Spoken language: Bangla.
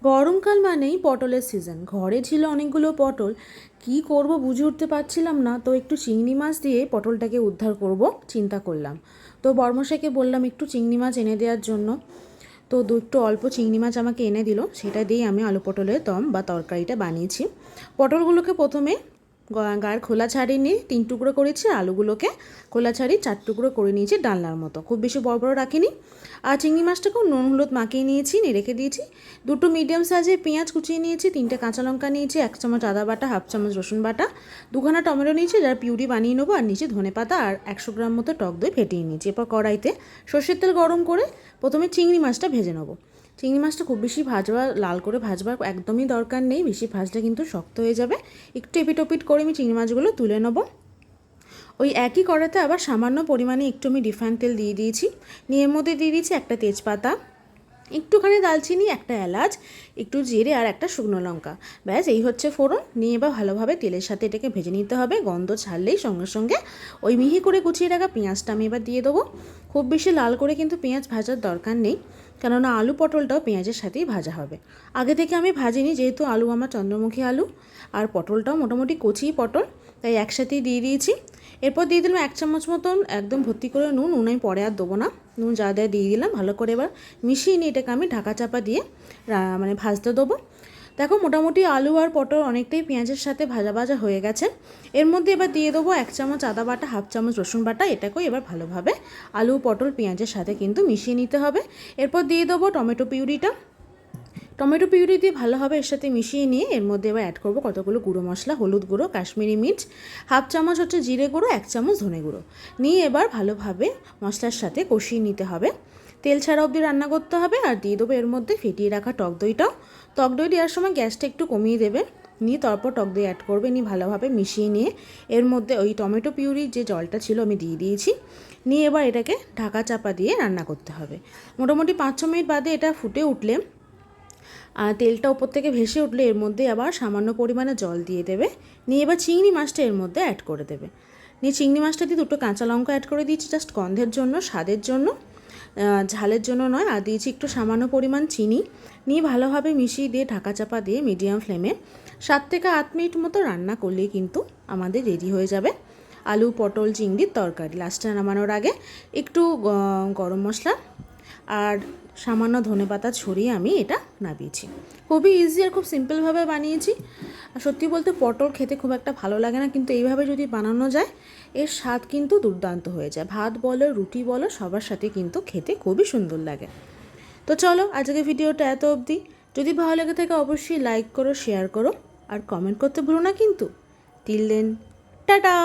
গরমকাল মানেই পটলের সিজন। ঘরে ছিল অনেকগুলো পটল, কি করব বুঝে উঠতে পারছিলাম না। তো একটু চিংড়ি মাছ দিয়ে পটলটাকে উদ্ধার করব চিন্তা করলাম। তো বর্মশাইকে বললাম একটু চিংড়ি মাছ এনে দেওয়ার জন্য। তো একটু অল্প চিংড়ি মাছ আমাকে এনে দিল, সেটা দিয়েই আমি আলু পটলের দম বা তরকারিটা বানিয়েছি। পটলগুলোকে প্রথমে গায়ের খোলা ছাড়িয়ে নিয়ে 3 টুকরো করেছি, আলুগুলোকে খোলা ছাড়িয়ে 4 টুকরো করে নিয়েছি ডালনার মতো, খুব বেশি বড় বড় রাখিনি। আর চিংড়ি মাছটাকেও নুন হলুদ মাখিয়ে নিয়েছি, নিয়ে রেখে দিয়েছি। 2টো মিডিয়াম সাইজের পেঁয়াজ কুচিয়ে নিয়েছি, 3টে কাঁচা লঙ্কা নিয়েছি, 1 চামচ আদা বাটা, 1/2 চামচ রসুন বাটা, 2খানা টমেটো নিয়েছি যার পিউরি বানিয়ে নেবো, আর নিচে ধনে পাতা আর 100 গ্রাম মতো টক দই ফেটিয়ে নিয়েছি। এরপর কড়াইতে সর্ষের তেল গরম করে প্রথমে চিংড়ি মাছটা ভেজে নেবো। চিংড়ি মাছটা খুব বেশি লাল করে ভাজবার একদমই দরকার নেই, বেশি ভাজলে কিন্তু শক্ত হয়ে যাবে। একটু এপিট ওপিট করে আমি চিংড়ি মাছগুলো তুলে নেবো। ওই একই কড়াইতে আবার সামান্য পরিমাণে একটু আমি রিফাইন তেল দিয়ে দিয়েছি, নিয়ে এর মধ্যে দিয়ে দিয়েছি একটা তেজপাতা, একটুখানি দালচিনি, একটা এলাচ, একটু জিরে আর একটা শুকনো লঙ্কা। ব্যাস এই হচ্ছে ফোড়ন। নিয়ে এবার ভালোভাবে তেলের সাথে এটাকে ভেজে নিতে হবে। গন্ধ ছাড়লেই সঙ্গে সঙ্গে ওই মিহি করে কুচিয়ে রাখা পেঁয়াজটা আমি এবার দিয়ে দেবো। খুব বেশি লাল করে কিন্তু পেঁয়াজ ভাজার দরকার নেই, কেননা আলু পটলটাও পেঁয়াজের সাথেই ভাজা হবে। আগে থেকে আমি ভাজিনি, যেহেতু আলু আমার চন্দ্রমুখী আলু আর পটলটাও মোটামুটি কচি পটল, তাই একসাথেই দিয়ে দিয়েছি। এরপর দিয়ে দিলাম 1 চামচ মতন একদম ভর্তি করে নুন আমি পরে আর দেবো না, নুন যা দেয় দিয়ে দিলাম। ভালো করে এবার মিশিয়ে নিয়ে এটাকে আমি ঢাকা চাপা দিয়ে ভাজতে দেবো। দেখো মোটামুটি আলু আর পটল অনেকটাই পেঁয়াজের সাথে ভাজা ভাজা হয়ে গেছে। এর মধ্যে এবার দিয়ে দেবো 1 চামচ আদা বাটা, 1/2 চামচ রসুন বাটা। এটাকেও এবার ভালোভাবে আলু পটল পেঁয়াজের সাথে কিন্তু মিশিয়ে নিতে হবে। এরপর দিয়ে দেবো টমেটো পিউরিটা। টমেটো পিউরি দিয়ে ভালোভাবে এর সাথে মিশিয়ে নিয়ে এর মধ্যে এবার অ্যাড করবো কতগুলো গুঁড়ো মশলা, হলুদ গুঁড়ো, কাশ্মীরি মির্চ, 1/2 চামচ হচ্ছে জিরে গুঁড়ো, 1 চামচ ধনে গুঁড়ো। নিয়ে এবার ভালোভাবে মশলার সাথে কষিয়ে নিতে হবে। তেল ছাড়া অবধি রান্না করতে হবে। আর দিয়ে দেবো এর মধ্যে ফেটিয়ে রাখা টক দইটাও। টক দই দেওয়ার সময় গ্যাসটা একটু কমিয়ে দেবে, নিয়ে তারপর টক দই অ্যাড করবে। নিয়ে ভালোভাবে মিশিয়ে নিয়ে এর মধ্যে ওই টমেটো পিউরির যে জলটা ছিল আমি দিয়ে দিয়েছি। নিয়ে এবার এটাকে ঢাকা চাপা দিয়ে রান্না করতে হবে। মোটামুটি 5-6 মিনিট বাদে এটা ফুটে উঠলে আর তেলটা ওপর থেকে ভেসে উঠলে এর মধ্যে আবার সামান্য পরিমাণে জল দিয়ে দেবে। নিয়ে এবার চিংড়ি মাছটা এর মধ্যে অ্যাড করে দেবে। নিয়ে চিংড়ি মাছটা দিয়ে 2টো কাঁচা লঙ্কা অ্যাড করে দিয়েছি জাস্ট গন্ধের জন্য, স্বাদের জন্য, ঝালের জন্য নয়। আর দিয়েছি একটু সামান্য পরিমাণ চিনি। নিয়ে ভালোভাবে মিশিয়ে দিয়ে ঢাকা চাপা দিয়ে মিডিয়াম ফ্লেমে 7 থেকে 8 মিনিট মতো রান্না করলেই কিন্তু আমাদের রেডি হয়ে যাবে আলু পটল চিংড়ির তরকারি। লাস্টে নামানোর আগে একটু গরম মশলা আর সামান্য ধনেপাতা ছড়িয়ে আমি এটা নামিয়েছি। খুবই ইজি আর খুব সিম্পলভাবে বানিয়েছি। আর সত্যি বলতে পটল খেতে খুব একটা ভালো লাগে না, কিন্তু এইভাবে যদি বানানো যায় এর স্বাদ কিন্তু দুর্দান্ত হয়ে যায়। ভাত বলো রুটি বলো সবার সাথে কিন্তু খেতে খুবই সুন্দর লাগে। তো চলো আজকে ভিডিওটা এত অবধি। যদি ভালো লেগে থাকে অবশ্যই লাইক করো, শেয়ার করো আর কমেন্ট করতে ভুলো না কিন্তু। Till then, tata.